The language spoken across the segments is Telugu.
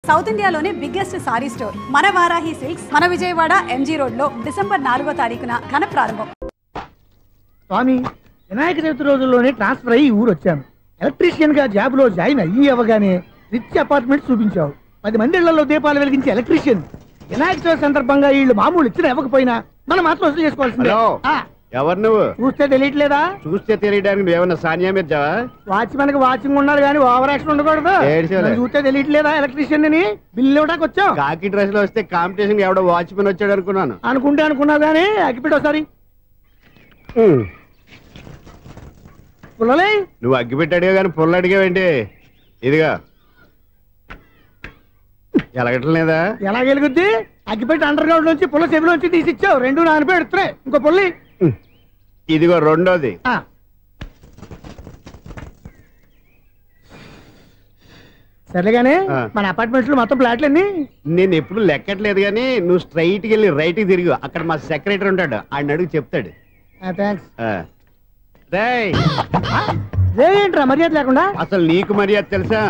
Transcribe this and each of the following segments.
సౌత్ ఇండియాలోనే బిగ్గెస్ట్ సారీ స్టోర్ మన వారాహి సిల్క్స్ మన విజయవాడ ఎంజీ రోడ్ లో డిసెంబర్ 4వ తారీఖున ఘన ప్రారంభం. స్వామి, వినాయక చవితి రోజుల్లోనే ట్రాన్స్ఫర్ అయ్యి ఊరు వచ్చాను. ఎలక్ట్రీషియన్ గా జాబ్ లో జాయిన్ అయ్యి అవగానే రిచ్ అపార్ట్మెంట్ చూపించావు. 10 మంది ఇళ్లలో దీపాలు వెలిగించే ఎలక్ట్రీషియన్. వినాయక చవితి సందర్భంగా వీళ్ళు మామూలు ఇచ్చిన ఇవ్వకపోయినా మనం మాత్రం వసూలు చేసుకోవాల్సిందే. ఎవరు నువ్వు? చూస్తే తెలియట్లేదా? చూస్తే తెలియడానికి నువ్వేమన్నా సానియా మీర్జావా? వాచ్మెన్ కి వాచింగ్ ఉండాలి కానీ ఓవర్ యాక్షన్ ఉండకూడదు. చూస్తే తెలియట్లేదా ఎలక్ట్రీషియన్ అని? బిల్లు ఇవ్వడానికి వచ్చాం. కాకి డ్రెస్ లో వస్తే కాంపిటీషన్ ఎవడో వాచ్మెన్ వచ్చాడు అనుకున్నాను. అనుకున్నావు కానీ అగ్గిపెట్టి ఒకసారి పుల్లలే. నువ్వు అగ్గిపెట్టి అడిగా కానీ పుల్ల అడిగావేంటి? ఇదిగా ఎలగటం లేదా? ఎలా వెలుగుద్ది? అగ్గిపెట్టి అండర్ గ్రౌండ్ నుంచి పుల్ల చెవిలోంచి తీసిచ్చావు. 2 నానిపోయి ఎడుతున్నాయి. ఇంకో పుల్లి ఇదిగో రెండోది. సరేగానే మన అపార్ట్మెంట్ లో మొత్తం ఫ్లాట్లు అన్ని నేను ఎప్పుడు లెక్కట్లేదు కానీ నువ్వు స్ట్రైట్ కి వెళ్ళి రైట్ కి తిరిగి అక్కడ మా సెక్రటరీ ఉంటాడు, ఆయన అడుగు చెప్తాడు. ఏంట్రా మర్యాద లేకుండా? అసలు నీకు మర్యాద తెలుసా?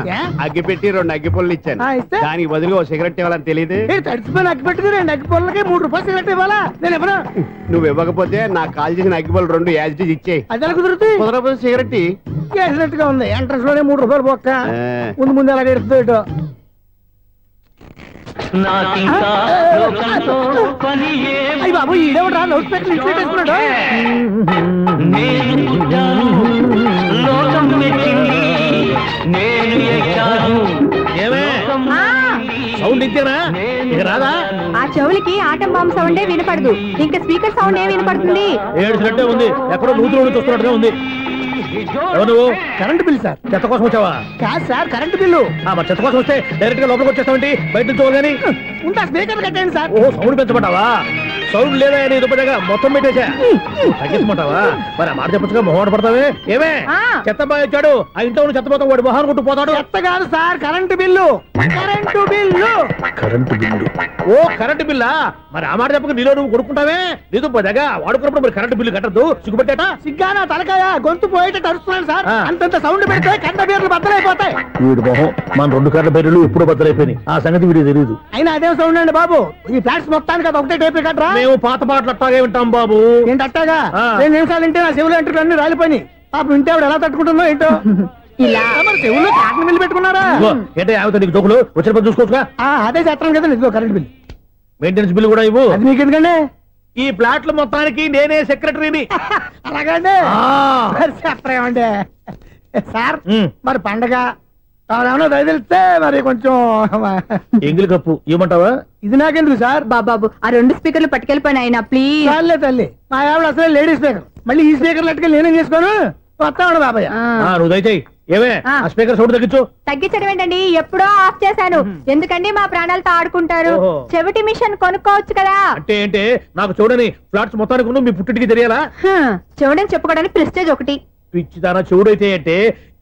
అగ్గి పెట్టి 2 అగ్గి పొల్లు ఇచ్చాను, దానికి బదులుగా 1 సిగరెట్ ఇవ్వాలని తెలియదు. తడిచిపోయిన అగ్గి పెట్టి 2 అగ్గి పొల్లకి 3 రూపాయలు సిగరెట్ ఇవ్వాలా? నేను ఇవ్వను. నువ్వు ఇవ్వకపోతే నాకు కాల్ చేసిన అగ్గి పొల్లు 2 యాజిటీస్ ఇచ్చేయి. అది ఎలా కుదురుతుంది? కుదరపోతే సిగరెట్ చేసినట్టుగా ఉంది. ఎంట్రన్స్ లోనే 3 రూపాయలు పోక్క. ముందు ఎలా ఎడుతుంది బాబు. ఈడేవడా లౌడ్ స్పీకర్ ఇంట్లో పెట్టేసుకున్నాడు? సౌండ్ ఇచ్చారా? రాదా? ఆ చెవులకి ఆటం బాంబు సౌండే వినపడదు, ఇంకా స్పీకర్ సౌండ్ ఏ వినపడుతుంది? ఏడుసినట్టే ఉంది, ఎక్కడో నూతులు చూస్తున్నట్టుగా ఉంది. ఎవరు? Current bill sir. చెత్త కోసం వచ్చావా? కాదు సార్, కరెంట్ బిల్లు. మరి చెత్త కోసం వస్తే డైరెక్ట్ గా లోపలికి వచ్చేస్తామంటే బయట నుంచి కానీ ఉంటా. స్పీకర్ కట్టండి సార్. ఓ సౌండ్ పెంచమంటావా? సౌండ్ లేదా దుబ్బగా మొత్తం పెట్టేసా. తగ్గించమంటావా? మరి ఆ మాట చెప్పచ్చుగా మొహమాట పడతావే. ఏమే చెత్త బాగా ఇచ్చాడు, ఆ ఇంట్లో చెత్త పోతాం, వాడు మొహాన్ని కొట్టు పోతాడు. చెత్త కాదు sir, current bill. Current bill. Current bill. ఓ కరెంటు బిల్లా? మరి ఆ మాట చెప్పక నీలో నువ్వు కొడుకుంటావే. నీదు పదగా వాడుకున్నప్పుడు మరి కరెంటు బిల్లు కట్టద్దు. సిగ్గుపెట్టేట? సిగ్గానా తలకాయ? గొంతు పోయేటట్టు అరుస్తున్నాను సార్. అంతంత సౌండ్ పెడితే కరెంటు బిల్లు బద్దలైపోతాయి. వీడు మొహం మన 2 కరెంటు బిల్లులు ఎప్పుడు బద్దలైపోయినాయి. ఆ సంగతి వీడికి తెలియదు. అయినా అదే సౌండ్ అండి బాబు. ఈ ఫ్లాట్స్ మొత్తానికి అది ఒకటే టైప్ కట్టరా? మేము పాత పాటలు అట్టాగే వింటాం బాబు. ఏంటి అట్టాగా? 2 నిమిషాలు వింటే నా చెవులు ఎంటర్ అన్ని రాలిపోయినాయి. పాపం వింటే ఆవిడ ఎలా తట్టుకుంటుందో ఏంటో. ఇలా మరి చెవుల్లో కాటన్ బిల్లు పెట్టుకున్నారా? ఏంటే ఆమెతో నీకు దోకులు వచ్చిన పని చూసుకోవచ్చుగా. అదే చేస్తాను కదా. ఇదిగో కరెంట్ బిల్. మెయింటెనెన్స్ బిల్లు కూడా ఇవ్వు. అది మీకు ఎందుకండి? ఈ ప్లాట్ల మొత్తానికి నేనే సెక్రటరీని. అలాగండి. చెప్పరేమండి సార్. మరి పండగ ఏమన్నా దయదలిస్తే మరి కొంచెం ఎంగిలి కప్పు ఇవ్వమంటావా? ఇది నాకెందుకు సార్? బాబు ఆ 2 స్పీకర్లు పట్టుకెళ్ళిపోయిన ఆయన ప్లీజ్. చాలే తల్లి, మా ఆవిడ అసలే లేడీ స్పీకర్. మళ్ళీ ఈ స్పీకర్లు అట్టుకెళ్ళి నేనేం చేసుకోను? వస్తాడు బాబాయ్. నువ్వు దయచేయి. ఏమే ఆ స్పీకర్ సౌండ్ తగ్గించు. తగ్గించడం ఏంటండి, ఎప్పుడో ఆఫ్ చేశాను. ఎందుకండి మా ప్రాణాలతో ఆడుకుంటారు? చెవిటి మిషన్ కొనుక్కోవచ్చు కదా. అంటే ఏంటే నాకు చూడని ఫ్లాట్స్ మొత్తానికి మీ పుట్టింటికి తెలియాలా? చెవుడని చెప్పుకోవడానికి ప్రెస్టేజ్ ఒకటి. పిచ్చిదానా చెవుడైతే అంటే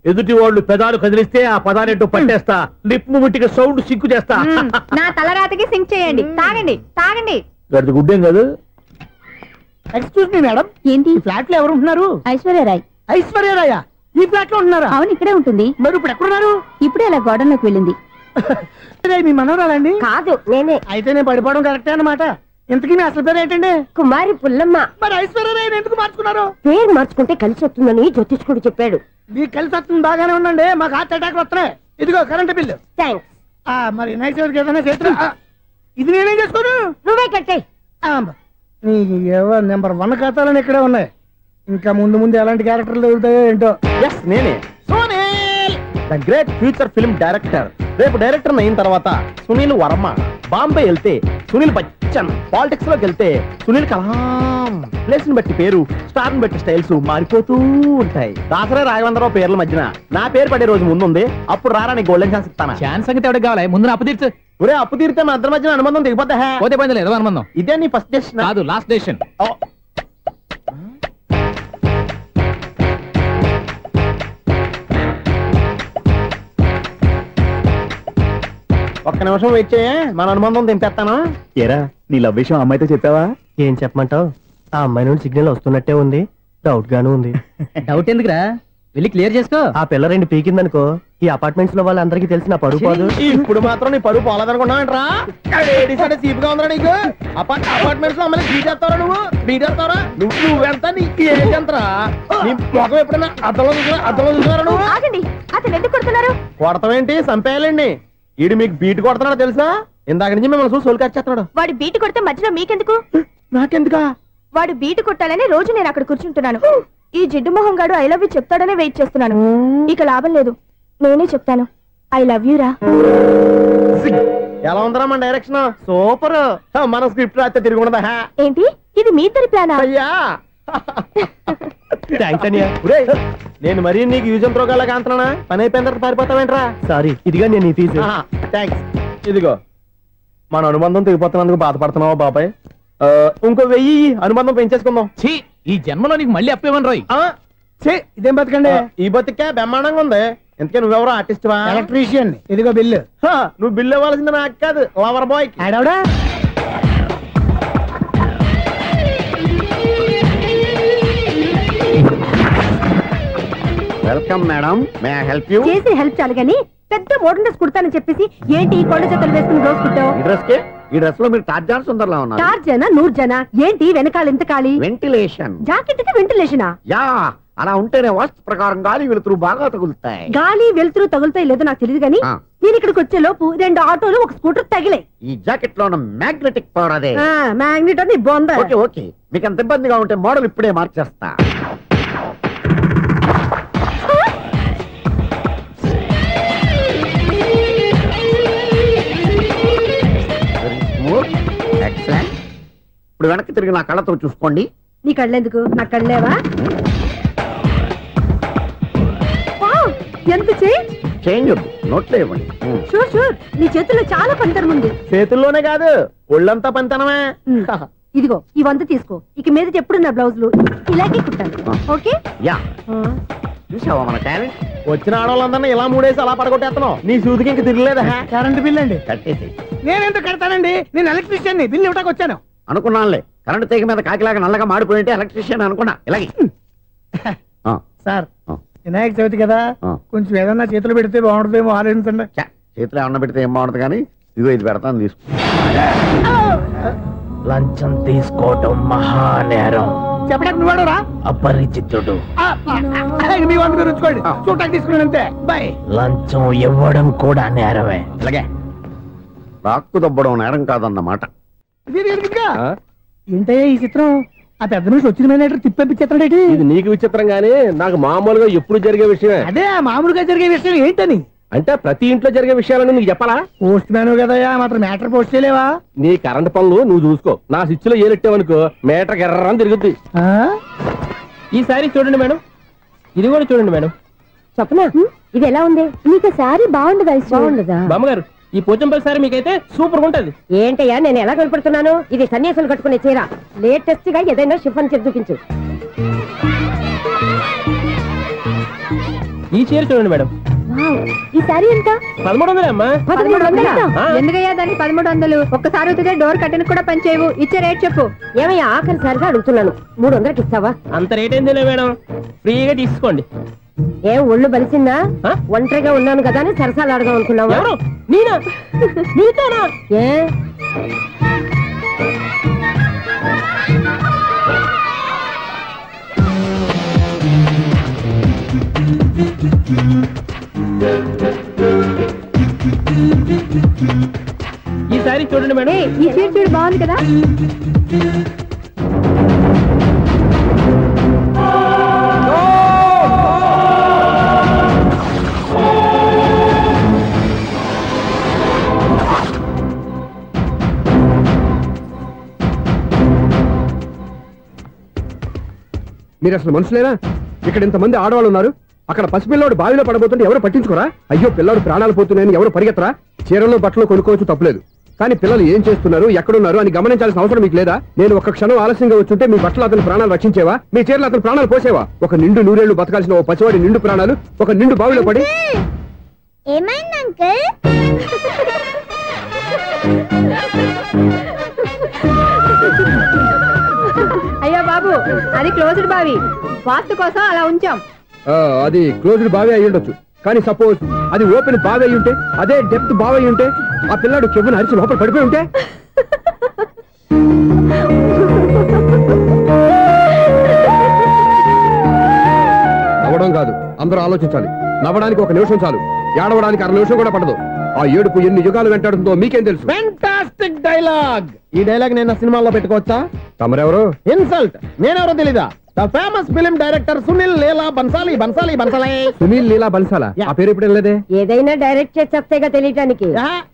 ఎదుటి వాళ్ళు పెదాలు కదిలిస్తే ఆ పదాలేంటో పట్టేస్తా. లిప్ ముట్టికి సౌండ్ సింకు చేస్తా. నా తలరాతకి సింక్ చేయండి. తాగండి తాగండి. గడిది గుడ్డేం కాదు. ఎక్స్క్యూజ్ మీ మేడం, ఏంటి ఫ్లాట్ లో ఎవరు ఉంటున్నారు? ఐశ్వర్యరాయ్. ఐశ్వర్యరాయ ఈ ఫ్లాట్ లో ఉంటున్నారా? అవును, ఇక్కడే ఉంటుంది. మరి ఇప్పుడు ఎక్కడున్నారు? ఇప్పుడే అలా గోడంలోకి వెళ్ళింది. మీ మనవరాలండి? కాదు, నేనే. అయితే నేను పడిపోవడం కరెక్టే అన్నమాట. ఇంతకీ మీ అసలు పేరు ఏంటండి? కుమారి పుల్లమ్మ. మరి ఐశ్వర్యరాయని ఎందుకు మార్చుకున్నారు? పేరు మార్చుకుంటే కలిసి వస్తుందని జ్యోతిష్కుడు చెప్పాడు. మీకు కలిసి వస్తుంది, బాగానే ఉండండి. మాకు హార్ట్ అటాక్ వస్తున్నాయి. ఇదిగో కరెంట్ బిల్లు. థ్యాంక్స్. మరి నైట్ ఏదైనా చేతులు ఇది నేనేం చేసుకోను? నువ్వే కట్టే. నెంబర్ 1 ఖాతాలని ఇక్కడే ఉన్నాయి. ఇంకా ముందు ముందు ఎలాంటి క్యారెక్టర్లు దొరుకుతాయో ఏంటో. నేనే the great future film director. రేపు డైరెక్టర్ అయిన తర్వాత సునీల్ వర్మ. బాంబే వెళ్తే సునీల్ బచ్చన్. పాలిటిక్స్ లోకి వెళ్తే సునీల్ కలాం. ప్లేస్ ని బట్టి పేరు, స్టార్ ని బట్టి స్టైల్స్ మారిపోతూ ఉంటాయి. దాసరే రాఘవేంద్రరావు పేర్ల మధ్యన నా పేరు పడే రోజు ముందుంది. అప్పుడు రారా నీ గోల్డెన్ ఛాన్స్ ఇస్తాను. ఛాన్స్ సంగతి ఎవరికి కావాలి? ముందు అప్పు తీర్చు. ఒరే అప్పు తీరితే మన ఇద్దరి మధ్యన అనుబంధం దిగిపోతా. పోతే పోయింది లేదు అనుబంధం. ఇదే నీ ఫస్ట్ డెసిషన్ కాదు, లాస్ట్ డెసిషన్. ఒక్క నిమిషం వెయిట్ చేయ, మన అనుబంధం దింపేస్తాను. ఏరా నీ లవ్ విషయం అమ్మాయితో చెప్పావా? ఏం చెప్పమంటావు? ఆ అమ్మాయి నుండి సిగ్నల్ వస్తున్నట్టే ఉంది. డౌట్ గాను ఉంది. డౌట్ ఎందుకురా? వెళ్ళి క్లియర్ చేసుకో. ఆ పిల్ల రెండు పీకిందనుకో ఈ అపార్ట్మెంట్స్ లో వాళ్ళందరికీ తెలిసిన పరువు పోదు. ఇప్పుడు మాత్రం నీ పరువు పోలేదనుకున్నావేంట్రా? సీపుగా ఉందా నీకు? అపార్ట్మెంట్స్ లో అమ్మని బీటేస్తారా బీటేస్తారా నువ్వెంత నీకు ఏంటంతరా? నీ ముఖం ఎప్పుడైనా అద్దంలో చూసారా నువ్వు? ఆగండి, అతను ఎందుకు కొడుతున్నారు? కొడతావేంటి? చంపేయాలండి. ఈడు మీకు బీట్ కొడుతున్నాడు తెలుసా? ఇందాక నుంచి మిమ్మల్ని చూసి సోలు కచ్చేస్తున్నాడు. వాడు బీటు కొడితే మధ్యలో మీకెందుకు? నాకెందుకా? వాడు బీటు కొట్టాలని రోజు నేను అక్కడ కూర్చుంటున్నాను. ఈ జిడ్డు మొహం గాడు ఐ లవ్ యూ చెప్తాడనే వెయిట్ చేస్తున్నాను. ఇక లాభం లేదు, నేనే చెప్తాను ఐ లవ్ యూ రా. ఎలా ఉందరా మన డైరెక్షన్? సూపర్. మన స్క్రిప్ట్ రాస్తే తిరిగి ఉండదా? ఏంటి ఇది మీ ఇద్దరి ప్లానా? అయ్యా థ్యాంక్స్ అనియా. నేను మరీ నీకు యూజ్ ఎంతో గల కాంతనా? పని అయిపోయిన తర్వాత పారిపోతావేంట్రా? సారీ, ఇదిగా నేను తీసి. థ్యాంక్స్. ఇదిగో మన అనుబంధం తెగిపోతున్నందుకు బాధపడుతున్నావా బాబాయ్? ఇంకో 1000 అనుబంధం పెంచేసుకుందాం. ఛీ, ఈ జన్మలో నీకు మళ్ళీ అప్పేమని రాయి. ఇదేం బతకండి? ఈ బతికే బ్రహ్మాండంగా ఉంది. ఎందుకే నువ్వెవరో ఆర్టిస్ట్ వా? ఎలక్ట్రీషియన్. ఇదిగో బిల్లు. నువ్వు బిల్లు ఇవ్వాల్సింది నాకు కాదు, లవర్ బాయ్. ఆడవడా? Welcome madam, may I help you? చేసి హెల్ప్ చాలు గానీ పెద్ద మోడల్ డ్రెస్ కుడతానని చెప్పేసి ఏంటి కొండ జతలు వేసుకుని రోజు కుట్టావు? ఈ డ్రెస్ లో మీరు టార్జాన్ సుందర్లా ఉన్నారు. 4 జన 100 జన ఏంటి వెనకాల ఎంత ఖాళీ? వెంటిలేషన్. జాకెట్ కి వెంటిలేషనా? యా, అలా ఉంటేనే వాస్తు ప్రకారం గాలి వెలుతురు బాగా తగులుతాయి. గాలి వెలుతురు తగులుతాయి లేదో నాకు తెలియదు గానీ నేను ఇక్కడికి వచ్చే లోపు 2 ఆటోలు 1 స్కూటర్ తగిలే. ఈ జాకెట్ లో ఉన్న మ్యాగ్నెటిక్ పవర్ అదే. మ్యాగ్నెట్ అని బొంద. ఓకే ఓకే, మీకు అంత ఇబ్బందిగా ఉంటే మోడల్ ఇప్పుడే మార్చేస్తా. ఎక్సలెంట్. ఇప్పుడు వెనక్కి తిరిగి నా కళ్ళతో చూసుకోండి. నీ కళ్ళెందుకు? నా కళ్ళేవా? ఎంత చేంజ్ వద్దు, నోట్లో ఇవ్వండి. షూర్ షూర్, నీ చేతుల్లో చాలా పంతరం ఉంది. చేతుల్లోనే కాదు ఒళ్ళంతా పంతనమే. ఇదిగో ఈ 100 తీసుకో. ఇక మీద ఎప్పుడు నా బ్లౌజులు ఇలాగే కుట్టాను. ఓకే? యా, చూసావా మన టాలెంట్? వచ్చిన ఆడవాళ్ళందరినీ ఇలా మూడేసి అలా పడగొట్టేస్తున్నావు. నీ సూదికి ఇంక తిరగలేదా? కరెంట్ బిల్ అండి. కట్టేసి. నేనెంత కడతానండి? నేను ఎలక్ట్రీషియన్ ని. బిల్లు ఇవ్వడానికి వచ్చాను. అనుకున్నానులే, కరెంట్ తీగ మీద కాకిలాగా నల్లగా మాడిపోయింటే ఎలక్ట్రీషియన్ అనుకున్నా. ఇలాగే సార్, వినాయక చవితి కదా, కొంచెం ఏదన్నా చేతులు పెడితే బాగుంటుందేమో ఆలోచించండి. చేతిలో ఏమన్నా పెడితే ఏం బాగుంటుంది కానీ ఇదిగో ఇది పెడతాను, తీసుకో. లంచం తీసుకోవటం మహానేరం. చెప్పడానికి నువ్వాడరా? అపరిచితుడు. మీ 100 మీరు ఉంచుకోండి, చూడటానికి తీసుకున్నాను అంతే. బాయ్. లంచం ఇవ్వడం కూడా నేరమే. ఇలాగే రాక్కు దబ్బడం నేరం కాదన్నమాట. ఏంటయ్యా ఈ చిత్రం? ఆ పెద్ద మనిషి వచ్చిన మేనేటర్ తిప్పించేస్తాడేటి? ఇది నీకు విచిత్రం గానీ నాకు మామూలుగా ఎప్పుడు జరిగే విషయమే. అదే మామూలుగా జరిగే విషయం ఏంటని? అంటే ప్రతి ఇంట్లో జరిగే విషయాలను నీకు చెప్పాలా? పోస్ట్ మ్యాన్ కదయ్యా, మాత్రం మ్యాటర్ పోస్ట్ చేయలేవా? నీ కరెంట్ పనులు నువ్వు చూసుకో. నా స్విచ్ లో ఏలెట్టావనుకో మీటర్ ఎర్రని తిరుగుద్ది. ఈసారి చూడండి మేడం, ఇది కూడా చూడండి మేడం. చెప్పనా? ఇది ఎలా ఉంది? నీకు సారీ బాగుండదా? బాగుండదా? బామ్మగారు, ఈ పోచంపల్లి సారీ మీకైతే సూపర్ ఉంటది. ఏంటయ్యా నేను ఎలా కనపడుతున్నాను? ఇది సన్యాసులు కట్టుకునే చీర. లేటెస్ట్ గా ఏదైనా షిఫన్ చేసి చూపించు. ఈ చీర చూడండి మేడం. ఈ సారీ ఎంత? 1300 అమ్మా. 1300? ఎందుకయ్యా దానికి 1300? ఒక్కసారి అవుతుందే డోర్ కట్టెన్ కూడా పనిచేయవు. ఇచ్చే రేట్ చెప్పు. ఏమయ్యా ఆఖరిసారిగా అడుగుతున్నాను, 300కి ఇస్తావా? అంత రేట్ ఏందిలే మేడం, ఫ్రీగా తీసుకోండి. ఏం ఒళ్ళు బలిసిందా? ఒంటరిగా ఉన్నాను కదా అని సరసాలు అడదాం అనుకున్నావా? ఎవరు? నేనా? నీతోనా? ఏ ఈ సారీ చూడండి మేడం. ఈ చీర చూడు, బాగుంది కదా? మీరు అసలు మనుషులేనా? ఇక్కడ ఇంతమంది ఆడవాళ్ళు ఉన్నారు, అక్కడ పసిపిల్లాడు బావిలో పడబోతుంటే ఎవరు పట్టించుకోరా? అయ్యో పిల్లాడు ప్రాణాలు పోతున్నాయని ఎవరు పరిగెత్తరా? చీరలో బట్టలు కొనుక్కోవచ్చు, తప్పులేదు. కానీ పిల్లలు ఏం చేస్తున్నారు, ఎక్కడున్నారు అని గమనించాల్సిన అవసరం మీకు లేదా? నేను ఒక్క క్షణం ఆలస్యంగా వచ్చుంటే మీ బట్టలు అతని ప్రాణాలు రక్షించేవా? మీ చీరలు అతని ప్రాణాలు పోసేవా? ఒక నిండు 100 ఏళ్లు బతకాల్సిన ఓ పసివాడి నిండు ప్రాణాలు ఒక నిండు బావిలో పడి. ఏమైంది అంకుల్? అయ్యో బాబు, అది క్లోజ్డ్ బావి, వాస్తు కోసం అలా ఉంచాం. అది క్లోజ్డ్ బావి అయి ఉండొచ్చు. కానీ సపోజ్ అది ఓపెన్ బావి అయి ఉంటే, అదే డెప్త్ బావి అయి ఉంటే, ఆ పిల్లాడు కెవ్వును అరిచి లోపల పడిపోయి ఉంటే, నవ్వడం కాదు, అందరూ ఆలోచించాలి. నవ్వడానికి 1 నిమిషం చాలు, ఏడవడానికి 1/2 నిమిషం కూడా పడదు. ఆ ఏడుపు ఎన్ని యుగాలు వెంటాడుతుందో మీకేం తెలుసు? Fantastic dialogue. ఈ డైలాగ్ నేను సినిమాలో పెట్టుకోవచ్చా? తమరెవరు? ఇన్సల్ట్. నేనెవరో తెలీదా? The famous film director Sunil Leela Bansali. Sunil Leela బన్సాలా? ఆ పేరు ఇప్పుడు వెళ్ళలేదే. ఏదైనా డైరెక్ట్ చేసేస్తేగా తెలియటానికి.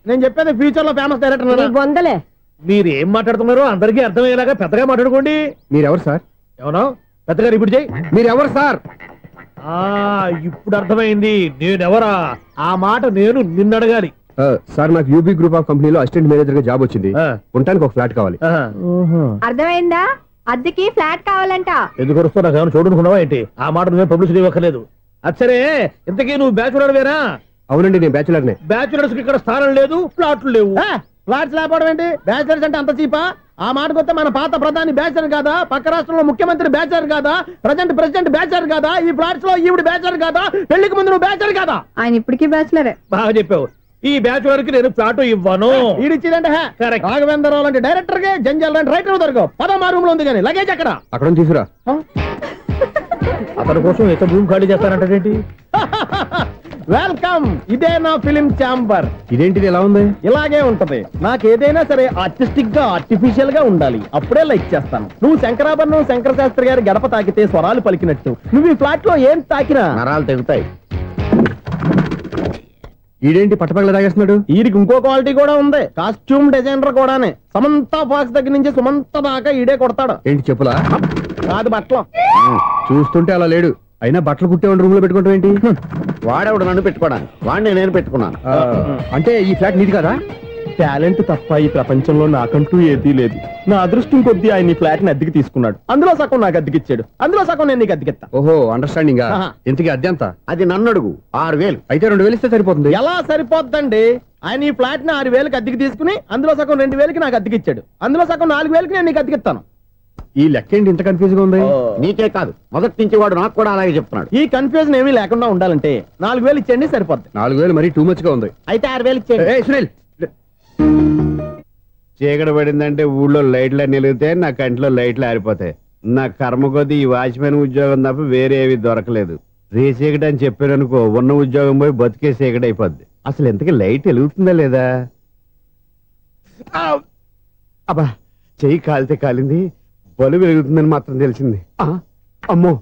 నేను చెప్పేది ఫ్యూచర్ లో ఫేమస్ డైరెక్టర్. బొందలే. మీరు ఏం మాట్లాడుతున్నారో అందరికీ అర్థమయ్యేలాగా పెద్దగా మాట్లాడుకోండి. మీరెవరు సార్? ఎవరో పెద్దగా రిపీట్ చేయి. మీరెవరు సార్? ఇప్పుడు అర్థమైంది నేనెవరా. ఆ మాట నేను నిన్ను అడగాలి. సార్, నాకు యూబీ గ్రూప్ ఆఫ్ కంపెనీలో అసిస్టెంట్ మేనేజర్ గా జాబ్ వచ్చింది. ఉండటానికి ఒక ఫ్లాట్ కావాలి. అర్థమైందా? అద్దెకి ఫ్లాట్ కావాలంట. ఎందుకు వస్తున్నా ఏమైనా చూడనుకున్నావా ఏంటి? ఆ మాట నువ్వే పబ్లిసిటీ ఇవ్వక్కర్లేదు. అచ్చరే, ఇంతకీ నువ్వు బ్యాచులర్ వేరా? అవునండి, నేను బ్యాచులర్నే. బ్యాచులర్స్ కి ఇక్కడ స్థానం లేదు, ఫ్లాట్లు లేవు. ఫ్లాట్స్ లేకపోవడం ఏంటి? బ్యాచులర్స్ అంటే అంత చీపా? ఆ మాటకొస్తే మన పాత ప్రధాని బ్యాచర్ కాదా? పక్క రాష్ట్రంలో ముఖ్యమంత్రి బ్యాచర్ కాదా? ప్రెసిడెంట్ బ్యాచర్ కాదా? ఈ ఫ్లాట్స్ లో ఈవిడ బ్యాచర్ కాదా? పెళ్లికి ముందు నువ్వు బ్యాచర్ కాదా? ఆయన ఇప్పటికీ బ్యాచులరే. బాగా చెప్పావు. ఈ బ్యాచులర్ కి నేను ఫ్లాట్ ఇవ్వను. ఈడిచ్చిందంటే రాఘవేంద్రరావు లాంటి డైరెక్టర్ కి, జంజాల్ లాంటి రైటర్ దొరకవు. 10 రూమ్ లో ఉంది కానీ లగేజ్ అక్కడ. అక్కడ తీసుకురా. అతని కోసం ఎంత భూమి ఖాళీ చేస్తానంటే వెల్కమ్. ఇదే నా ఫిలిం ఛాంబర్. ఇదేంటిది ఎలా ఉంది? ఇలాగే ఉంటది. నాకు ఏదైనా సరే ఆర్టిస్టిక్ గా, ఆర్టిఫిషియల్ గా ఉండాలి. అప్పుడే లైక్ చేస్తాను. నువ్వు శంకరాభరణం శంకర శాస్త్రి గారి గడప తాకితే స్వరాలు పలికినట్టు నువ్వు ఈ ఫ్లాట్ లో ఏం తాకినా నరాలు తెగుతాయి. ఈడేంటి పట్టపగల తాగేస్తున్నాడు? వీడికి ఇంకో క్వాలిటీ కూడా ఉంది. కాస్ట్యూమ్ డిజైనర్ కూడానే. సమంత ఫాక్స్ దగ్గర నుంచి సుమంత దాకా ఈడే కొడతాడు. ఏంటి చెప్పులా? కాదు, బట్టలు. చూస్తుంటే అలా లేడు. అయినా బట్టలు కుట్టేవాడి రూమ్ లో పెట్టుకుంటాం ఏంటి? వాడేవాడు నన్ను పెట్టుకోవడానికి, వాడిని నేను పెట్టుకున్నాను. అంటే ఈ ఫ్లాట్ నీది కదా? టాలెంట్ తప్ప ఈ ప్రపంచంలో నాకంటూ ఏదీ లేదు. నా అదృష్టం కొద్దీ ఆయన ఈ ఫ్లాట్ ని అద్దెకి తీసుకున్నాడు. అందులో సగం నాకు అద్దెకిచ్చాడు, అందులో సగం నేను నీకు అద్దెకిస్తా. ఓహో, అండర్స్టాండింగ్. ఇంతకీ అద్దె ఎంత? అది నన్ను అడుగు. 6000. అయితే 2000 ఇస్తే సరిపోతుంది. ఎలా సరిపోద్దండి? ఆయన ఈ ఫ్లాట్ ని 6000కి అద్దెకి తీసుకుని అందులో సగం 2000కి నాకు అద్దెకిచ్చాడు. అందులో సగం 4000కి నేను నీకు అద్దెకిస్తాను. ఈ లెక్క ఏంటి ఇంత కన్ఫ్యూజ్ గా ఉంది? నీకే కాదు, మొదటి నుంచి వాడు నాకు కూడా అలాగే చెప్తున్నాడు. ఈ కన్ఫ్యూజన్ ఏమీ లేకుండా ఉండాలంటే 4000 ఇచ్చేయండి, సరిపోద్ది. 4000 మరీ టూ మచ్ గా ఉంది. అయితే 6000 ఇచ్చేయండి. సునీల్, చీకటి పడిందంటే ఊళ్ళో లైట్లు అన్ని వెలిగితే నా కంటిలో లైట్లు ఆరిపోతాయి. నా కర్మ కొద్దీ ఈ వాచ్మెన్ ఉద్యోగం తప్ప వేరే ఏవి దొరకలేదు. రేచీకటి అని చెప్పారనుకో, ఉన్న ఉద్యోగం పోయి బతికే చీకటి అయిపోద్ది. అసలు ఎంతకీ లైట్ వెలుగుతుందా లేదా? అబ్బా, చెయ్యి కాలితే కాలింది, బలుబు వెలుగుతుందని మాత్రం తెలిసింది. అమ్మో,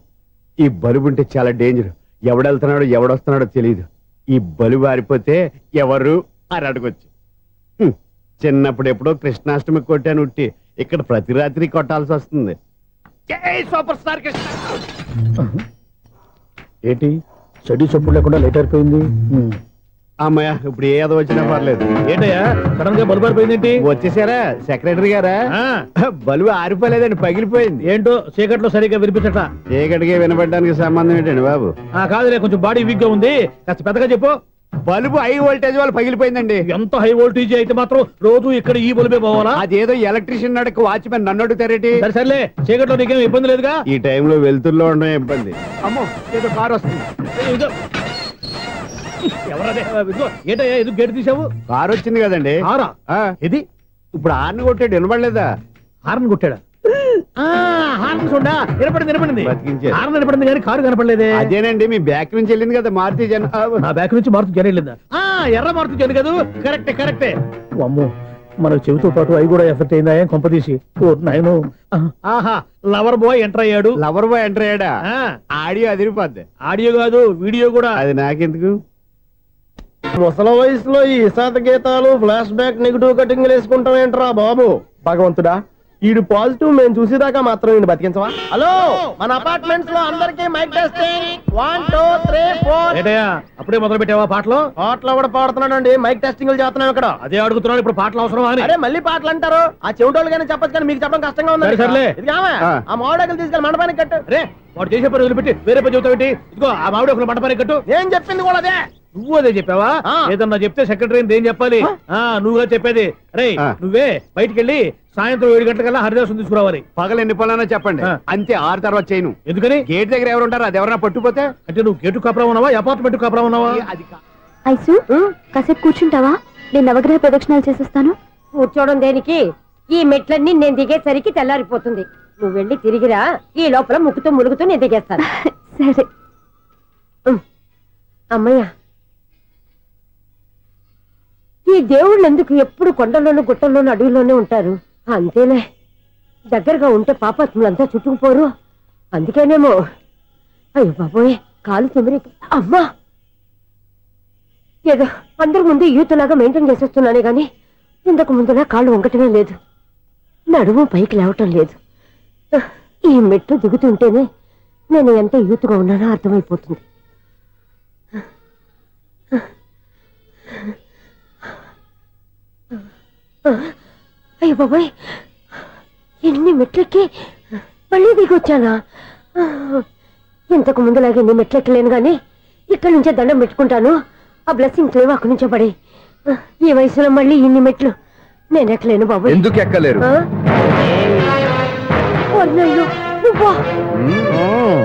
ఈ బలుబు ఉంటే చాలా డేంజర్. ఎవడెళ్తున్నాడో ఎవడొస్తున్నాడో తెలియదు. ఈ బలుబు ఆరిపోతే ఎవరు అని అడగొచ్చు. చిన్నప్పుడు ఎప్పుడో కృష్ణాష్టమి కొట్టాను ఉట్టి, ఇక్కడ ప్రతి రాత్రి కొట్టాల్సి వస్తుంది. Super star Krishna. ఏంటి చెడు చెప్పుడు లేకుండా లేట్ అయిపోయింది? అమ్మయ్య, ఇప్పుడు ఏదో వచ్చినా పర్లేదు. ఏంటయ్యా సడన్ గా బలుపు ఆరిపోయింది? వచ్చేసారా సెక్రటరీ గారా? బలుబు ఆరిపోలేదండి, పగిలిపోయింది. ఏంటో చీకట్లో సరిగ్గా వినిపించట. చీకటిగా వినపడడానికి సంబంధం ఏంటండి బాబు? కాదులే, కొంచెం బాడీ వీక్ గా ఉంది, కాస్త పెద్దగా చెప్పు. బల్బు హై వోల్టేజ్ వాళ్ళు పగిలిపోయిందండి. ఎంత హై వోల్టేజ్ అయితే మాత్రం రోజు ఇక్కడ ఈ బల్బే పోవాలా? అదేదో ఎలక్ట్రీషియన్ అడగ వాచ్మెన్ నన్ను అడుగుతారేటి? సర్లే, చీకట్లో నీకేం ఇబ్బంది లేదుగా? ఈ టైంలో వెళ్తుల్లో ఉండడం ఇబ్బంది. అమ్మో, ఏదో కారు వస్తుంది. ఏంటయ్యా ఎందుకు గేటు తీసావు? కారు వచ్చింది కదండి. ఇది ఇప్పుడు హార్న్ కొట్టాడు, వినపడలేదా? హార్న్ కొట్టాడా? హార్న్ చూడా వినపడింది. బతికించాడు. హార్న్ వినపడింది కానీ కారు కనపడలేదే. అదేనండి, మీ బ్యాక్ నుంచి వెళ్ళింది కదా మారుతి జన. నా బ్యాక్ నుంచి మారుతి జన వెళ్ళిందా? ఎర్ర మారుతి జన కదా? కరెక్టే. అమ్మో, మన చెవితో పాటు అవి కూడా ఎఫెక్ట్ అయిందా? ఏం కొంపదీసి? నాయను, ఆహా, లవర్ బాయ్ ఎంటర్ అయ్యాడు. లవర్ బాయ్ ఎంటర్ అయ్యాడా? ఆడియో అదిరిపోద్ది. ఆడియో కాదు, వీడియో కూడా. అది నాకెందుకు? ముసల వయసులో ఈ ఇసాత గీతాలు, ఫ్లాష్ బ్యాక్, నెగిటివ్ కటింగ్ వేసుకుంటాం ఏంట్రా బాబు? భగవంతుడా, ఈడు పాజిటివ్ మేము చూసేదాకా మాత్రం ఈయన బతికించవా? హలో, మన అపార్ట్మెంట్స్ లో అందరికి మైక్ టెస్టింగ్. 1 2 3 4. ఏంటయ్యా అప్పుడే మొదలు పెట్టావా పాటలు? పాటలు కూడా పాడుతున్నాడు అండి, మైక్ టెస్టింగ్ చేస్తున్నాం ఇక్కడ. అదే అడుగుతున్నాడు, ఇప్పుడు పాటలు అవసరమా అని. అరే మళ్ళీ పాటలు అంటారు, ఆ చెవిటోళ్ళు కానీ చెప్పచ్చు, కానీ మీకు చెప్పడం కష్టంగా ఉంది. సర్లే, ఆ మామిడాకులు తీసుకెళ్ళి మండపానికి కట్టు. రే, వాడు చేసే పని వదిలిపెట్టి వేరే పని చెబుతావు. ఇదిగో ఆ మామిడి ఒక మండపానికి కట్టు. ఏం చెప్పింది కూడా అదే. నువ్వు అదే చెప్పావా? ఏదన్నా చెప్తే సెక్రటరీ ఏం చెప్పాలి? నువ్వుగా చెప్పేది. రే నువ్వే బయటికి వెళ్ళి సాయంత్రం 7 గంటలకల్లా హరిదాసు తీసుకురావాలి. పగలు ఎన్ని పనులన్నా చెప్పండి, అంతే 6 తర్వాత చేయను. ఎందుకని? గేట్ దగ్గర ఎవరు ఉంటారు, అది ఎవరన్నా పట్టుపోతే. అంటే నువ్వు గేటు కాపురా ఉన్నావా, అపార్ట్మెంట్ కాపురా ఉన్నావా? ఐసు కాసేపు కూర్చుంటావా? నేను నవగ్రహ ప్రదక్షిణాలు చేసేస్తాను. కూర్చోవడం దేనికి? ఈ మెట్లన్నీ నేను దిగేసరికి తెల్లారిపోతుంది. నువ్వు వెళ్ళి తిరిగిరా, ఈ లోపల ముక్కుతూ ములుగుతూ నేను దిగేస్తాను. సరే అమ్మయ్య, ఈ దేవుళ్ళు ఎందుకు ఎప్పుడు కొండల్లోనూ గుట్టల్లోనూ అడవిలోనే ఉంటారు? అంతేలే, దగ్గరగా ఉంటే పాపాత్ములంతా చుట్టుకుపోరు. అందుకేనేమో. అయ్యో బాబోయ్, కాలు తిమిరి. అమ్మా, ఏదో అందరి ముందు యూత్లాగా మెయింటైన్ చేసేస్తున్నానే గాని ఇంతకు ముందులా కాళ్ళు వంకటమే లేదు, నడుము పైకి లేవటం లేదు. ఈ మెట్లు దిగుతుంటేనే నేను ఎంత యూత్గా ఉన్నానో అర్థమైపోతుంది. అయ్య బాబాయ్, ఎన్ని మెట్లెక్కి మళ్ళీ దిగొచ్చానా? ఇంతకు ముందులాగే ఎన్ని మెట్లెక్కలేను గాని ఇక్కడి నుంచే దండం పెట్టుకుంటాను. ఆ బ్లెస్సింగ్స్ లేవు అక్కడి నుంచే పడి. ఈ వయసులో మళ్ళీ ఇన్ని మెట్లు నేను ఎక్కలేను బాబు. ఎందుకు ఎక్కలేరు?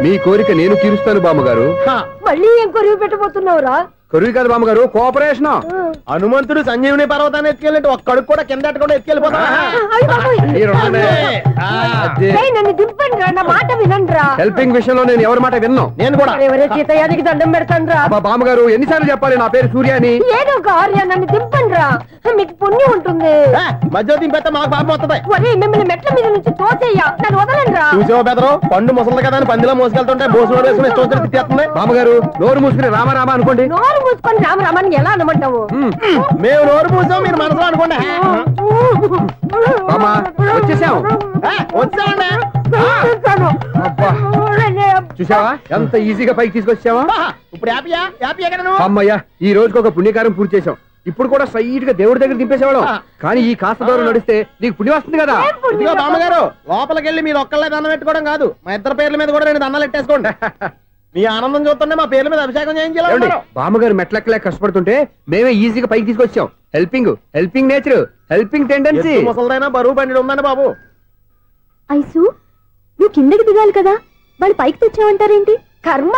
మీ కోరిక నేను తీరుస్తాను బామ్మగారు. మళ్ళీ ఏం కొరివి పెట్టబోతున్నావురా? కొరివి కాదు బామ్మగారు, కోఆపరేషన్. హనుమంతుడు సంజీవుని పర్వతాన్ని ఎత్తుకెళ్ళి ఒక్కడికి కూడా కింద కూడా ఎత్తుకెళ్ళిపోతా. నన్ను దింపండి రా, నా మాట వినండిరా. హెల్పింగ్ విషయంలో నేను ఎవరి మాట విన్నాను. నేను కూడా ఎవరే సీతయ్యానికి దండం పెడతాను రా. బామ్మగారు ఎన్నిసార్లు చెప్పాలి నా పేరు సూర్యాని? ఏదో ఒక ఆర్య, నన్ను దింపండి రా, మీకు పుణ్యం ఉంటుంది. మధ్య దింపేస్తే మాకు పాపం వస్తుంది. మిమ్మల్ని మెట్ల మీద నుంచి తోసేయ్యా, నన్ను వదలండి రా. చూసావా బెదరు, పండు ముసలి కదా అని పందిలో మోసుకెళ్తుంటే బోసులో వేసుకుని ఇష్టం తిట్టేస్తుంది. బామ్మగారు నోరు మూసుకుని రామారామ అనుకోండి. నోరు మూసుకొని రామరామాన్ని ఎలా అనమంటావు? మేము నోరు మూసాం, మీరు మనసులో అనుకోండి. వచ్చేసాం. వచ్చామండి. చూసావా ఎంత ఈజీగా పైకి తీసుకొచ్చావా? ఇప్పుడు హ్యాపీ ఎక్కడ నువ్వు? అమ్మయ్యా, ఈ రోజుకి ఒక పుణ్యకారం పూర్తి చేసాం. ఇప్పుడు కూడా స్ట్రైట్ గా దేవుడి దగ్గర దింపేసేవాళ్ళం. కానీ ఈ కాస్త దూరం నడిస్తే నీకు పుణ్యం వస్తుంది కదా. ఇదిగో బామ్మగారు, లోపలికి వెళ్ళి మీరు ఒక్కళ్ళే దండం పెట్టుకోవడం కాదు, మా ఇద్దరు పేర్ల మీద కూడా 2 దండాలు ఎట్టేసుకోండి. మీ ఆనందం చూస్తుంటే మా పేర్ల మీద అభిషేకం చేయించాలి. బామ్మగారు మెట్లెక్కలే కష్టపడుతుంటే మేమే ఈజీగా పైకి తీసుకొచ్చాం. Helping nature, helping tendency. ముసలిదైనా బరువు బండి ఉందండి బాబు. ఐసు నువ్వు కిందకి దిగాలి కదా, వాళ్ళు పైకి తెచ్చావంటారేంటి? కర్మ,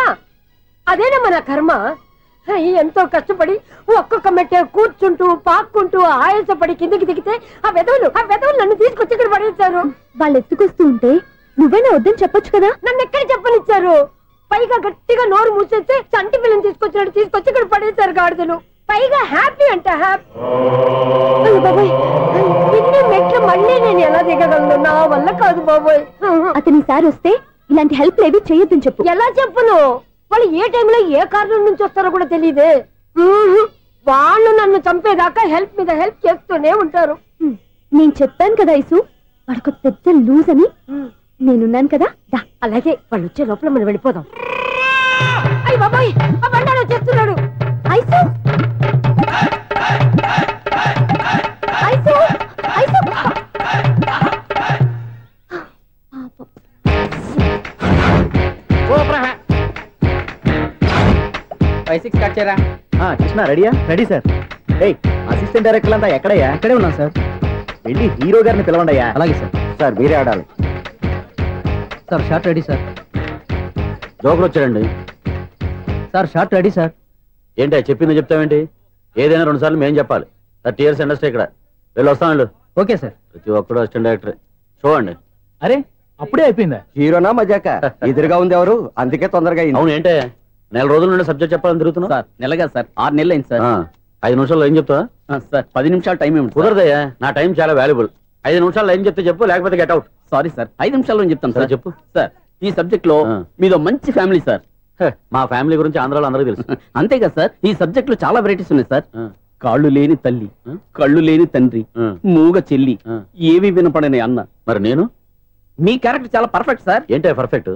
అదేనమ్మా నా కర్మ. ఎంతో కష్టపడి ఒక్కొక్క మెట్టే కూర్చుంటూ పాక్కుంటూ ఆయాసపడి కిందకి దిగితే ఆ వెధవులు నన్ను తీసుకొచ్చి ఇక్కడ పడేశారు. వాళ్ళు ఎత్తుకొస్తూ ఉంటే నువ్వేనా వద్దని చెప్పొచ్చు కదా. నన్ను ఎక్కడ చెప్పనిచ్చారు? పైగా గట్టిగా నోరు మూసేస్తే చంటి పిల్లని తీసుకొచ్చినట్టు తీసుకొచ్చి ఇక్కడ పడేశారు గాడిదలు. పైగా హ్యాపీ అంట హ్యాపీ. బాబోయ్, ఇన్ని మెట్లు మళ్ళీ నేను ఎలా దిగగలను? నా వల్ల కాదు బాబోయ్. అతని సారి వస్తే ఇలాంటి హెల్ప్ లేవి చేయొద్దని చెప్పు. ఎలా చెప్పును? వాళ్ళు ఏ టైంలో ఏ కారణం నుంచి వస్తారో కూడా తెలియదే. వాళ్ళు నన్ను చంపేదాకా హెల్ప్ మీద హెల్ప్ చేస్తూనే ఉంటారు. నేను చెప్పాను కదా ఐసు, వాడికి పెద్ద లూజ్ అని. నేనున్నాను కదా. అలాగే వాళ్ళు వచ్చే లోపల మనం వెళ్ళిపోదాం. అయ్య బాబాయ్, ఆ బండారు వచ్చేస్తున్నాడు. ఐసు ఐసు ఐసు 5-6 స్టార్ట్ చేయరా. కృష్ణ రెడీయా? Ready sir. అసిస్టెంట్ డైరెక్టర్ అంతా ఎక్కడయ్యా? ఇక్కడే ఉన్నాం సార్. వెళ్ళి హీరో గారిని పిలవండి అయ్యా. అలాగే సార్. సార్ మీరే ఆడాలి సార్. Short ready sir. జోకులు వచ్చాడండి సార్. Short ready sir. ఏంటి చెప్పింది చెప్తావేంటి? ఏదైనా 2 సార్లు మేం చెప్పాలి. 30 years ఇండస్ట్రీ ఇక్కడ. వెళ్ళి వస్తాం వెళ్ళు. Okay sir. ప్రతి ఒక్కడు అసిస్టెంట్ డైరెక్టర్. చూడండి. అరే అప్పుడే అయిపోయిందా? హీరోనా మజాక? ఎదురుగా ఉంది ఎవరు, అందుకే తొందరగా అయింది. అవును, ఏంటే 4 రోజుల నుండి సబ్జెక్ట్ చెప్పాలని తిరుగుతున్నా సార్. నెలగా సార్, 6 నెలలు అయింది సార్. 5 నిమిషాల్లో ఏం చెప్తా సార్? 10 నిమిషాలు టైం ఏమి కుదరదయ్యా, నా టైం చాలా వాల్యుబుల్. 5 నిమిషాల్లో ఏం చెప్తే చెప్పు, లేకపోతే గెట్ అవుట్. సారీ సార్, 5 నిమిషాల్లో చెప్తాను సార్. చెప్పు సార్. ఈ సబ్జెక్ట్ లో మీదో మంచి ఫ్యామిలీ సార్. మా ఫ్యామిలీ గురించి ఆంధ్రాలో అందరికీ తెలుసు. అంతేగా సార్, ఈ సబ్జెక్ట్ లో చాలా వెరైటీస్ ఉన్నాయి సార్. కాళ్ళు లేని తల్లి, కళ్ళు లేని తండ్రి, మూగ చెల్లి, ఏవి వినపడని అన్న. మరి నేను మీ క్యారెక్టర్ చాలా పర్ఫెక్ట్ సార్. ఏంటే పర్ఫెక్ట్?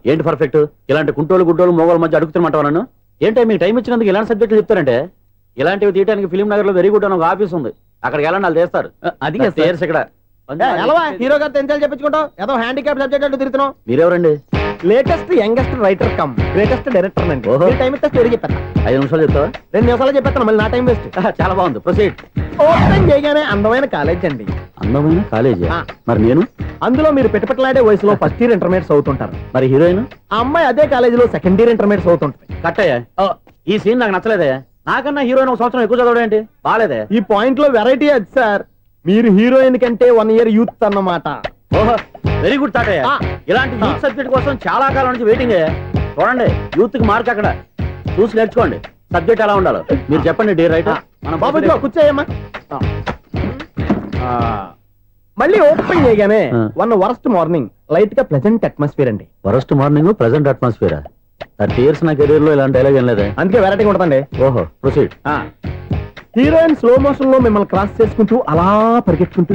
ఏంటి పర్ఫెక్ట్? ఇలాంటి కుంటోలు గుడ్డోలు మోగోల మధ్య అడుగుతున్నమాట నన్ను. ఏంటంటే మీకు టైం ఇచ్చినందుకు ఇలాంటి సబ్జెక్టులు చెప్తారంటే, ఇలాంటివి తీయడానికి ఫిలిం నగర్ లో వెరీ గుడ్ అని ఒక ఆఫీస్ ఉంది, అక్కడికి వెళ్ళండి, వాళ్ళు చేస్తారు. అది ఇక్కడ హీరో గారితో ఎంత చెప్పించుకుంటావు? ఏదో హ్యాండిక్యాప్ సబ్జెక్ట్ అంటూ తిరుగుతున్నావు. మీరెవరండి? Latest youngest writer cum greatest director అండి. టైం ఇస్తే స్టోరీ చెప్పేస్తా. 5 నిమిషాలు చెప్తావా? 2 నిమిషాలు చెప్పేస్తాను, మళ్ళీ నా టైం వేస్ట్. చాలా బాగుంది, ప్రొసీడ్. ఓపెన్ చేయగానే అందమైన కాలేజ్ అండి. అందమైన కాలేజీ? ఆ. మరి నేను? అందులో మీరు పెట్టుపట్లాడే వయసులో ఫస్ట్ ఇయర్ ఇంటర్మీడియట్స్ అవుతుంటారు. మరి హీరోయిన్? ఆ అమ్మాయి అదే కాలేజీలో సెకండ్ ఇయర్ ఇంటర్మీడియట్స్ అవుతుంటది. కట్టయ్యా, ఈ సీన్ నాకు నచ్చలేదే. నాకన్నా హీరోయిన్ 1 సంవత్సరం ఎక్కువ చదవడం ఏంటి? బాలేదే. ఈ పాయింట్ లో వెరైటీ అది సార్. మీరు హీరోయిన్ కంటే 1 ఇయర్ యూత్ అన్నమాట. ఓహో, వెరీ గుడ్ తాటయ్య. ఇలాంటి యూత్ సబ్జెక్ట్ కోసం చాలా కాలం నుంచి వెయిటింగ్. చూడండి, యూత్ కి మార్క్ అక్కడ. చూసి నేర్చుకోండి సబ్జెక్ట్ ఎలా ఉండాలో. మీరు చెప్పండి డి రైటర్. బాబు కూర్చోయమ్మా. మళ్ళీ ఓపెన్ చేయగానే వన్ వరస్ట్ మార్నింగ్, లైట్ గా ప్లెజెంట్ అట్మాస్ఫియర్ అండి. Worst morning present atmosphere. 30 years నా కెరీర్ లో ఇలాంటి డైలాగ్ ఏం లేదే. అందుకే వెరైటీగా ఉంటుందండి. ఓహో, ప్రొసీడ్. హీరోయిన్ స్లో మోషన్ లో మిమ్మల్ని క్రాస్ చేసుకుంటూ అలా పరిగెట్టుకుంటూ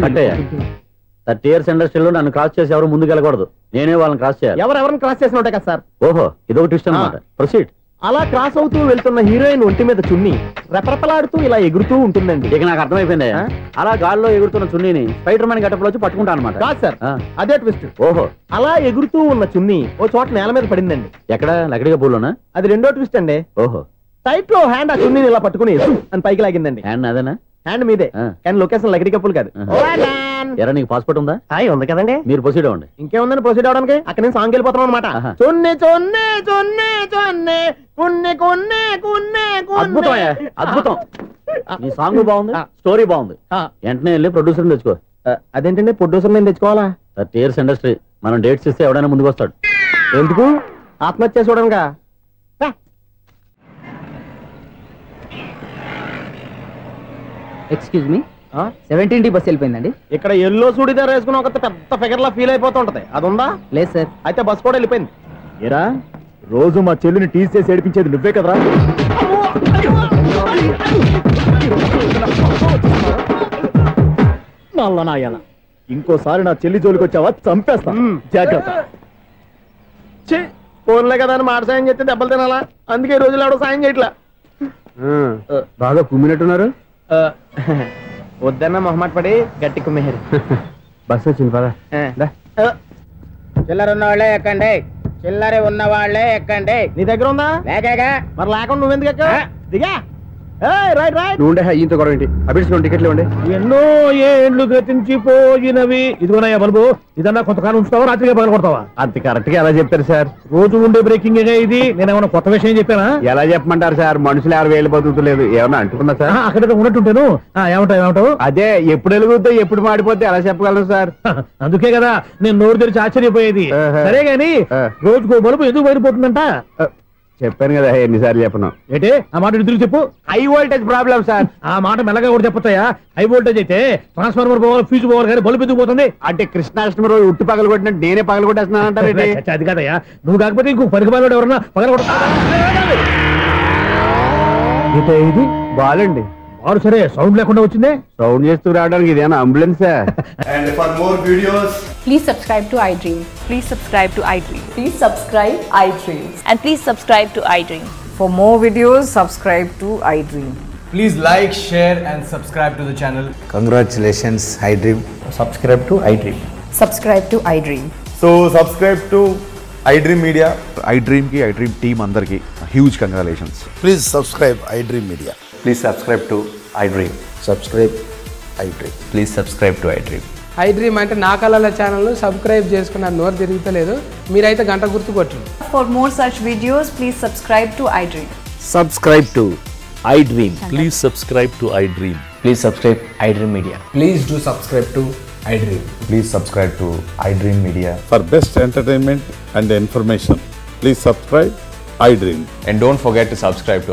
30 years ఇండస్ట్రీలో నన్ను క్రాస్ చేసి ఎవరు ముందుకు వెళ్ళకూడదు. నేనే వాళ్ళని క్రాస్ చేయాలి. ఎవరెవరిని క్రాస్ చేసిన ఉంటాయి కదా సార్. ఓహో, ఇదొక ట్విస్ట్ అన్నమాట. ప్రొసీడ్. అలా క్రాస్ అవుతూ వెళ్తున్న హీరోయిన్ ఒంటి మీద చున్ని రెపరెపలాడుతూ ఇలా ఎగురుతూ ఉంటుందండి. ఇక నాకు అర్థమైపోయింది. అలా గాల్లో ఎగురుతున్న చున్నీని స్పైడర్ మ్యాన్ గెటప్ లో వచ్చి పట్టుకుంటా అనమాట. కాదు సార్, అదే ట్విస్ట్. ఓహో, అలా ఎగురుతూ ఉన్న చున్ని ఓ చోట నేల మీద పడిందండి. ఎక్కడ? లకడిగా పూలోనా? అది రెండో ట్విస్ట్ అండి. ఓహో, టైట్ లో హ్యాండ్ ఆ చున్నీని ఇలా పట్టుకుని అని పైకి లాగిందండి. హ్యాండ్ అదేనా? హ్యాండ్ మీదే, కానీ లొకేషన్ లకడి కప్పులు కాదు. ఎరా, నీకు పాస్పోర్ట్ ఉందా? ఉంది కదండి. మీరు ప్రొసీడ్ అవ్వండి. ఇంకేముందని ప్రొసీడ్ అవడానికి? అక్కడ నేను సాంగ్ వెళ్ళిపోతున్నాం అనమాట. చున్నే చున్నే చున్నే చున్నే కున్నే కున్నే కున్నే. అద్భుతం, అద్భుతం. ఈ సాంగ్ బాగుంది, స్టోరీ బాగుంది. వెంటనే వెళ్ళి ప్రొడ్యూసర్ తెచ్చుకో. అదేంటండి ప్రొడ్యూసర్ నేను తెచ్చుకోవాలా? 30 years ఇండస్ట్రీ, మనం డేట్స్ ఇస్తే ఎవడైనా ముందుకు వస్తాడు. ఎందుకు? ఆత్మహత్య చూడనుగా. Excuse me, 17D bus వెళ్ళిపోయిందండి. ఇక్కడ ఎల్లో చూడిదార్ వేసుకుని ఒక పెద్ద ఫిగర్ లా ఫీల్ అయిపోతుంటది, అది ఉందా? లేదు సార్. అయితే బస్ కూడా వెళ్ళిపోయింది. ఏరా, రోజు మా చెల్లిని టీస్ చేసి ఏడిపించేది నువ్వే కదరా? నాయన, ఇంకోసారి నా చెల్లి జోలికి వచ్చావా చంపేస్తా, జాగ్రత్త. ఫోన్లే కదా అని మాట సాయం చేస్తే దెబ్బలు తినాలా? అందుకే ఈ రోజులు ఎవడో సాయం చేయట్లా. బాగా కుమ్మినట్టున్నారు. వద్దన్న మొహమాట పడి గట్టి కుమ్మేరు. బస్ వచ్చింది పద. చిల్లర ఉన్న వాళ్ళే ఎక్కండి, చిల్లర ఉన్న వాళ్ళే ఎక్కండి. నీ దగ్గర ఉందా? లేకగా. మరి లేకుండా నువ్వెందుకు ఎక్కావు? దిగా. Right right. నువ్వు ఉండే ఈయంతో గొడవ ఏంటి? అభిడ్చుకోండి, టికెట్లు ఇవ్వండి. ఎన్నో ఏండ్లు గతించిపోయినవి. ఇదిగోనయ్యా బల్బు, ఇదన్నా కొంతకాలం ఉంచుతావా, రాత్రిగా పగల కొడతావా? అంత కరెక్ట్ గా ఎలా చెప్తారు సార్? రోజు ఉండే బ్రేకింగ్ ఇది. నేనేమన్నా కొత్త విషయం చెప్పానా? ఎలా చెప్పమంటారు సార్? మనుషులు 60 వేలు బతుకుతలేదు, ఏమన్నా అంటున్నా సార్? అక్కడ ఉన్నట్టుంటాను. ఏమంటావు? అదే, ఎప్పుడు వెలుగుతో ఎప్పుడు మాడిపోతే ఎలా చెప్పగలరు సార్? అందుకే కదా నేను నోరు తెరిచి ఆశ్చర్యపోయేది. సరే గాని రోజుకో బల్బు ఎందుకు బయటపోతుందంట? చెప్పాను కదా ఎన్నిసార్లు చెప్పను. ఏంటే ఆ మాట తిరిగి చెప్పు. High voltage problem sir. ఆ మాట మెల్లగా కూడా చెప్పొస్తాయా? హై వోల్టేజ్ అయితే ట్రాన్స్ఫార్మర్ పోవాలి, ఫ్యూజ్ పోవాలి, కానీ బల్బు ఎందుకు పోతుంది? అంటే కృష్ణాష్టమి రోజు ఉట్టి పగలు కొట్టినట్టు నేనే పగలు కొట్టేస్తున్నాను అంటారు. అది కాదయ్యా, నువ్వు కాకపోతే ఇంకో పనికి బాగా ఎవరన్నా పగల కొడతా. ఇది బాలండి. వాడు సరే సౌండ్ లేకుండా వచ్చిందే. సౌండ్ చేస్తూ రావడానికి ఇదేనా అంబులెన్సా? And for more videos, please subscribe to iDream. Please subscribe to iDream. Please subscribe iDream. And please subscribe to iDream. For more videos, subscribe to iDream. please like, share and subscribe to the channel. Congratulations, iDream. Subscribe to iDream. Subscribe to iDream. So subscribe to iDream Media. iDream ki iDream team andarki huge congratulations. Please subscribe iDream Media. Please subscribe to iDream. Subscribe iDream. Please subscribe to iDream. iDream అంటే నా కళల ఛానల్ సబ్స్క్రైబ్ చేసుకున్న నోరు తిరుగుతలేదు, మీరైతే గంట గుర్తు కొట్టండి. For more such videos, please subscribe to iDream. Subscribe to iDream. Please subscribe to iDream. Please subscribe iDream Media. Please do subscribe to iDream. Please subscribe to iDream Media. For best entertainment and information, please subscribe iDream. And don't forget to subscribe to